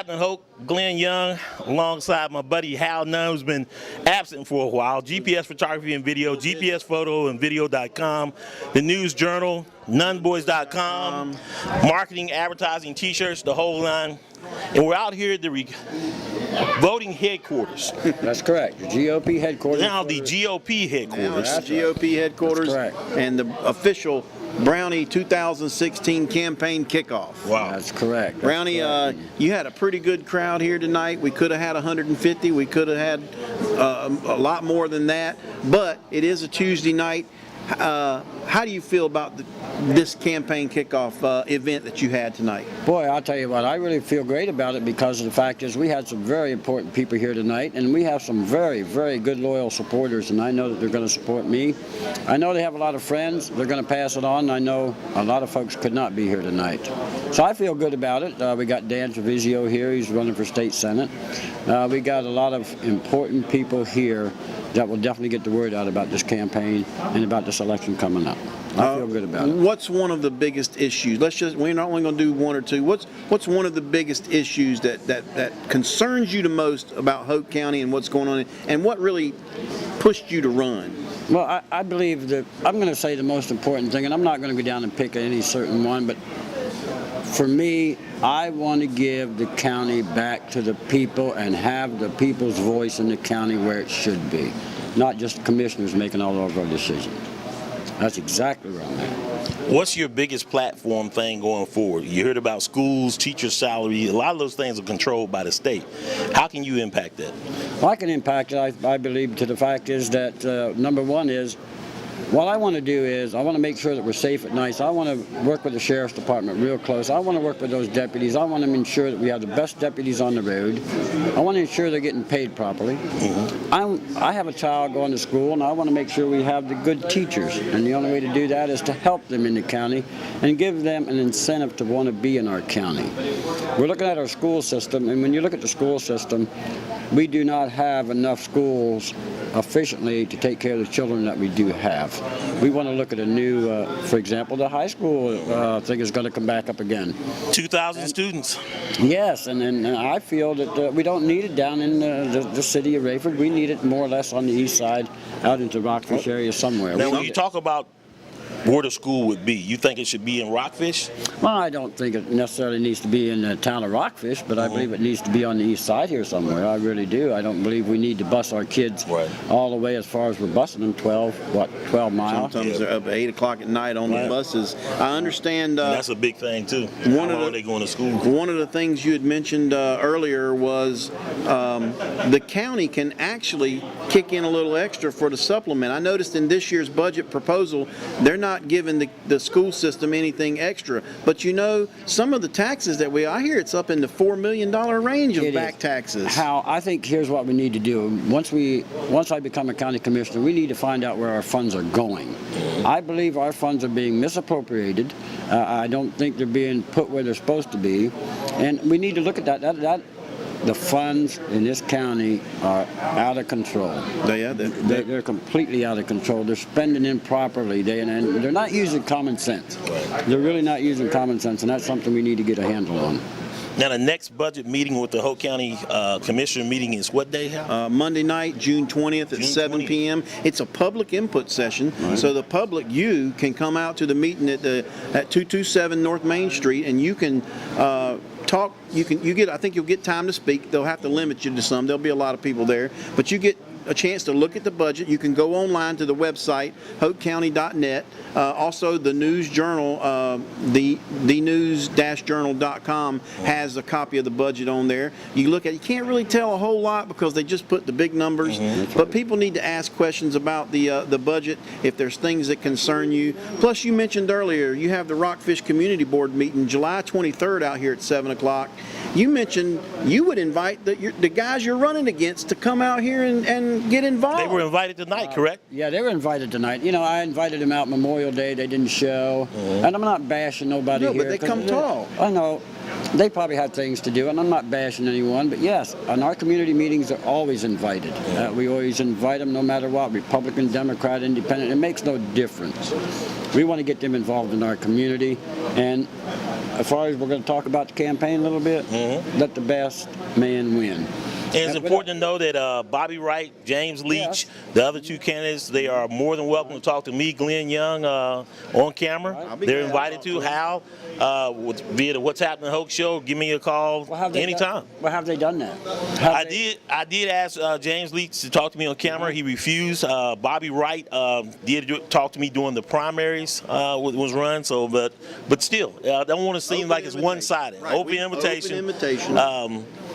Captain Hoke, Glenn Young, alongside my buddy Hal Nunn, who's been absent for a while. GPS Photography and Video, GPS Photo and Video.com, the News Journal, nunboys.com, marketing, advertising, t-shirts, the whole line. And we're out here at the voting headquarters. That's correct. The GOP headquarters. Now the GOP headquarters. Now it's the GOP headquarters. That's correct. And the official Brownie 2016 campaign kickoff. Wow. That's correct. That's Brownie, correct. you had a pretty good crowd here tonight. We could have had 150. We could have had a lot more than that. But it is a Tuesday night. How do you feel about this campaign kickoff event that you had tonight? Boy, I'll tell you what, I really feel great about it because of the fact is we had some very important people here tonight, and we have some very, very good loyal supporters, and I know that they're going to support me. I know they have a lot of friends. They're going to pass it on. I know a lot of folks could not be here tonight. So I feel good about it. We got Dan Travieso here. He's running for state senate. We got a lot of important people here that will definitely get the word out about this campaign and about this election coming up. I feel good about it. What's one of the biggest issues? We're not only going to do one or two. What's one of the biggest issues that concerns you the most about Hoke County and what's going on, and what really pushed you to run? Well, I believe that I'm going to say the most important thing, and I'm not going to go down and pick any certain one, but for me, I want to give the county back to the people and have the people's voice in the county where it should be, not just commissioners making all of our decisions. That's exactly where I'm at. What's your biggest platform thing going forward? You heard about schools, teacher salary. A lot of those things are controlled by the state. How can you impact that? Well, I can impact it, I believe, to the fact is that, number one is, what I want to do is I want to make sure that we're safe at night. So I want to work with the Sheriff's Department real close. I want to work with those deputies. I want to ensure that we have the best deputies on the road. I want to ensure they're getting paid properly. I have a child going to school, and I want to make sure we have the good teachers. And the only way to do that is to help them in the county and give them an incentive to want to be in our county. We're looking at our school system, and when you look at the school system, we do not have enough schools efficiently to take care of the children that we do have. We want to look at a new, for example, the high school thing is going to come back up again. 2,000 students. Yes, and I feel that we don't need it down in the city of Rayford. We need it more or less on the east side, out into Rockfish area somewhere. Now, when you talk about where the school would be, you think it should be in Rockfish? Well, I don't think it necessarily needs to be in the town of Rockfish, but I believe it needs to be on the east side here somewhere. I really do. I don't believe we need to bus our kids all the way as far as we're busing them 12 miles. Sometimes they're up at 8 o'clock at night on the buses. I understand. That's a big thing, too. How long are they going to school? One of the things you had mentioned earlier was the county can actually kick in a little extra for the supplement. I noticed in this year's budget proposal, they're not giving the school system anything extra. But you know, some of the taxes that I hear it's up in the $4 million range of back taxes. I think here's what we need to do. Once I become a county commissioner, we need to find out where our funds are going. I believe our funds are being misappropriated. I don't think they're being put where they're supposed to be. And we need to look at that. The funds in this county are out of control. They're completely out of control. They're spending improperly, and they're not using common sense. They're really not using common sense, and that's something we need to get a handle on. Now, the next budget meeting with the Hoke County Commissioner meeting is what day, Hal? Monday night, June 20th at 7 p.m. It's a public input session, so the public, you can come out to the meeting at 227 North Main Street, and you can talk. I think you'll get time to speak. They'll have to limit you to some. There'll be a lot of people there, but you get a chance to look at the budget. You can go online to the website, hokecounty.net. Also, the News Journal, the news-journal.com has a copy of the budget on there. You look at it, you can't really tell a whole lot because they just put the big numbers, but people need to ask questions about the budget if there's things that concern you. Plus, you mentioned earlier, you have the Rockfish Community Board meeting July 23rd out here at 7 o'clock. You mentioned you would invite the guys you're running against to come out here and get involved. They were invited tonight, correct? Yeah, they were invited tonight. You know, I invited them out Memorial Day. They didn't show. And I'm not bashing nobody here. No, but they come talk. I know. They probably have things to do, and I'm not bashing anyone, but yes, and our community meetings are always invited. We always invite them no matter what, Republican, Democrat, Independent. It makes no difference. We want to get them involved in our community, and as far as we're going to talk about the campaign a little bit, let the best man win. And it's important to know that Bobby Wright, James Leach, the other two candidates, they are more than welcome to talk to me, Glenn Young, on camera. They're invited to. Hal, via the What's Happening Hoke show, give me a call anytime. Well, have they done that? I did ask James Leach to talk to me on camera. He refused. Bobby Wright did talk to me during the primaries was run. So, but still, I don't want to seem like it's one-sided. Right. Open invitation. Open invitation.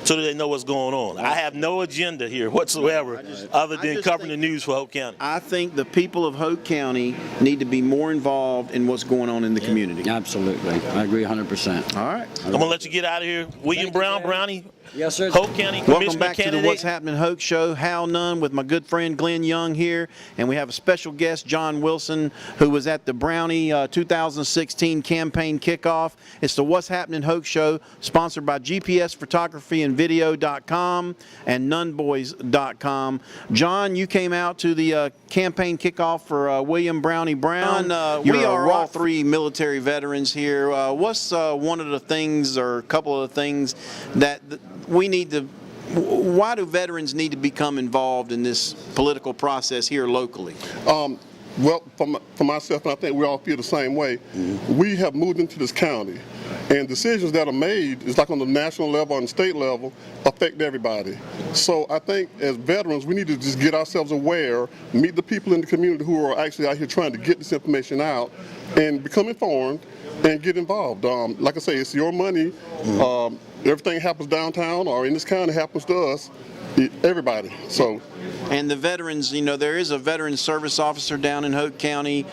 So that they know what's going on. I have no agenda here whatsoever other than covering the news for Hoke County. I think the people of Hoke County need to be more involved in what's going on in the community. Absolutely. I agree 100%. All right. I'm going to let you get out of here. William Brown, Brownie, Yes, sir. Hoke County Commissioner Welcome back candidate. to the What's Happening Hoke show. Hal Nunn with my good friend Glenn Young here, and we have a special guest, John Wilson, who was at the Brownie 2016 campaign kickoff. It's the What's Happening Hoke show, sponsored by GPS Photography and Video.com and nunboys.com. John, you came out to the campaign kickoff for William Brownie Brown. We are all three military veterans here. What's one of the things, or a couple of the things that we need to, why do veterans need to become involved in this political process here locally? Well, for myself, and I think we all feel the same way, we have moved into this county, and decisions that are made, is like on the national level and state level, affect everybody. So I think as veterans, we need to just get ourselves aware, meet the people in the community who are actually out here trying to get this information out, and become informed and get involved. Like I say, it's your money. Everything happens downtown or in this county happens to us, everybody. So. And the veterans, you know, there is a veteran service officer down in Hoke County,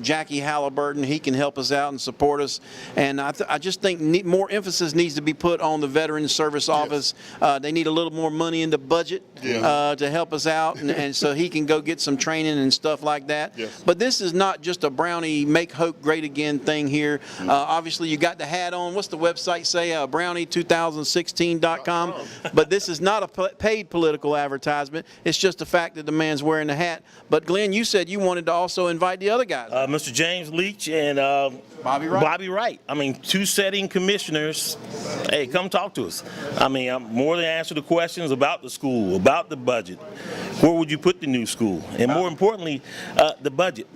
Jackie Halliburton. He can help us out and support us. And I just think more emphasis needs to be put on the veteran service office. They need a little more money in the budget to help us out, and so he can go get some training and stuff like that. But this is not just a Brownie Make Hoke Great Again thing here. Obviously, you got the hat on. What's the website say? Brownie2016.com. But this is not a paid political advertisement. It's just the fact that the man's wearing the hat. But Glenn, you said you wanted to also invite the other guys. Mr. James Leach and Bobby Wright. Bobby Wright. I mean, two sitting commissioners. Hey, come talk to us. I mean, I'm more than answer the questions about the school, about the budget. Where would you put the new school? And more importantly, the budget.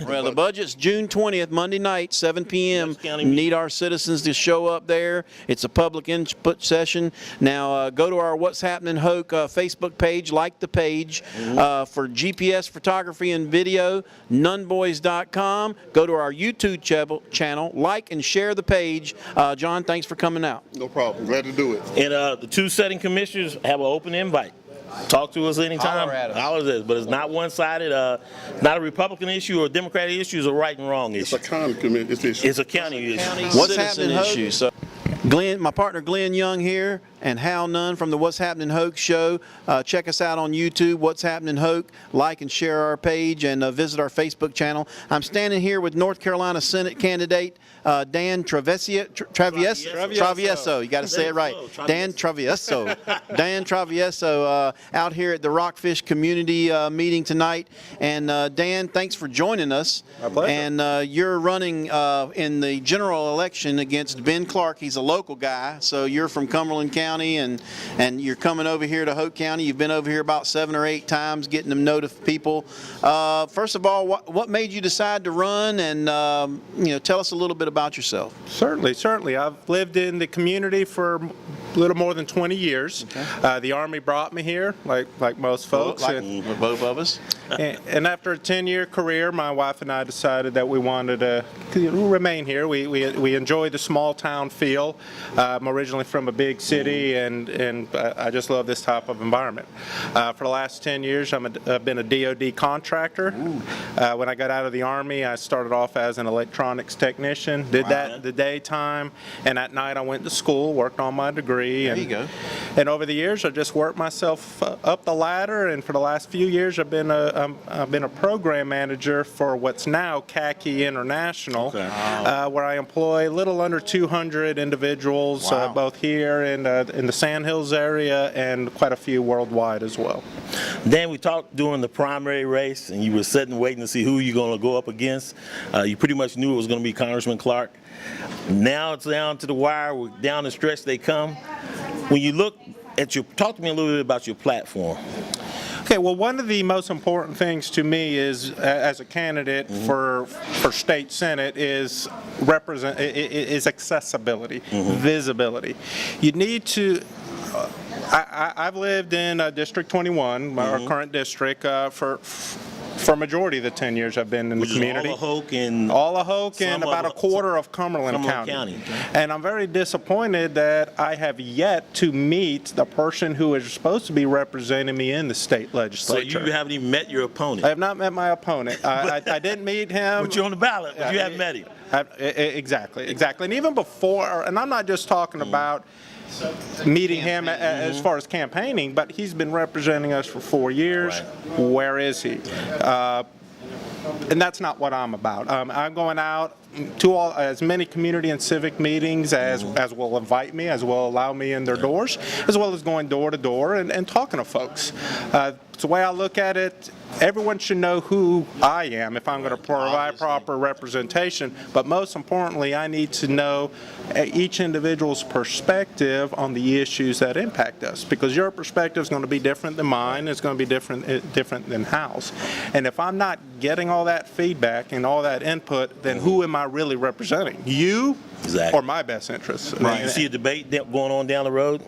Well, the budget's June 20th, Monday night, 7 p.m. Need our citizens to show up there. It's a public input session. Now, go to our What's Happening Hoke Facebook page, like the page for GPS Photography and Video, nunboys.com. Go to our YouTube channel, like and share the page. John, thanks for coming out. No problem. Glad to do it. And the two sitting commissioners have an open invite. Talk to us anytime. Holler at us. But it's not one-sided. Not a Republican issue or a Democratic issue. It's a right and wrong issue. It's a county issue. It's a county issue. What's Happening Hoke? So, Glenn, my partner Glenn Young here, and Hal Nunn from the What's Happening Hoke show. Check us out on YouTube, What's Happening Hoke. Like and share our page, and visit our Facebook channel. I'm standing here with North Carolina Senate candidate Dan Travieso. You got to say it right. Dan Travieso. Dan Travieso out here at the Rockfish Community meeting tonight. And Dan, thanks for joining us. My pleasure. And you're running in the general election against Ben Clark. He's a local guy, so you're from Cumberland County, and you're coming over here to Hoke County. You've been over here about 7 or 8 times getting to know people. First of all, what made you decide to run, and tell us a little bit about yourself. Certainly. I've lived in the community for a little more than 20 years. Okay. The Army brought me here, like most folks. Like both of us. And after a 10-year career, my wife and I decided that we wanted to remain here. We enjoy the small town feel. I'm originally from a big city, and I just love this type of environment. For the last 10 years, I've been a DoD contractor. When I got out of the Army, I started off as an electronics technician, did that in the daytime, and at night I went to school, worked on my degree. There you go. And over the years, I just worked myself up the ladder, and for the last few years, I've been a I've been a program manager for what's now Khaki International, where I employ a little under 200 individuals, both here in the Sandhills area and quite a few worldwide as well. Dan, we talked during the primary race, and you were sitting waiting to see who you're going to go up against. You pretty much knew it was going to be Congressman Clark. Now it's down to the wire. We're down the stretch they come. When you look at talk to me a little bit about your platform. Okay, well, one of the most important things to me is, as a candidate for state senate, is accessibility, visibility. You need to. I've lived in District 21, our current district, for a majority of the 10 years I've been in the community. All of Hoke and about a quarter of Cumberland County. And I'm very disappointed that I have yet to meet the person who is supposed to be representing me in the state legislature. So you haven't even met your opponent? I have not met my opponent. I didn't meet him. But you're on the ballot, but you haven't met him. Exactly. And even before, and I'm not just talking about meeting him as far as campaigning, but he's been representing us for 4 years. Right. Where is he? And that's not what I'm about. I'm going out to as many community and civic meetings as will invite me, as will allow me in their doors, as well as going door to door and talking to folks. It's the way I look at it. Everyone should know who I am if I'm going to provide proper representation, but most importantly, I need to know each individual's perspective on the issues that impact us, because your perspective is going to be different than mine. It's going to be different than Hal's. And if I'm not getting all that feedback and all that input, then who am I really representing? You or my best interests? Right. You see a debate going on down the road?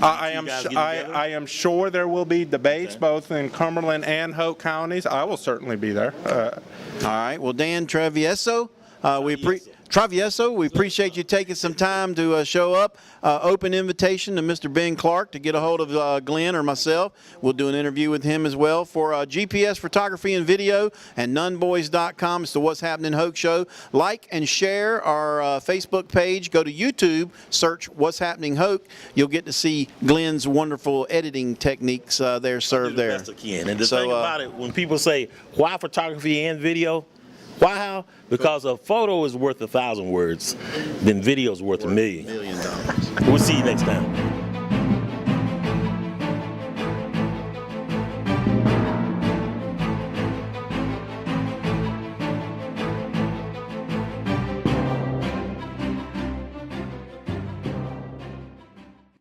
I am sure there will be debates both in Cumberland and Hoke counties. I will certainly be there. All right. Well, Dan Travieso, Travieso, we appreciate you taking some time to show up. Open invitation to Mr. Ben Clark to get a hold of Glenn or myself. We'll do an interview with him as well. For GPS photography and video and nunboys.com. It's the What's Happening Hoke show. Like and share our Facebook page. Go to YouTube, search What's Happening Hoke. You'll get to see Glenn's wonderful editing techniques there served there. Best I can. And the thing about it, when people say, why photography and video? Why, how? Because a photo is worth 1,000 words, then video is worth $1 million. We'll see you next time.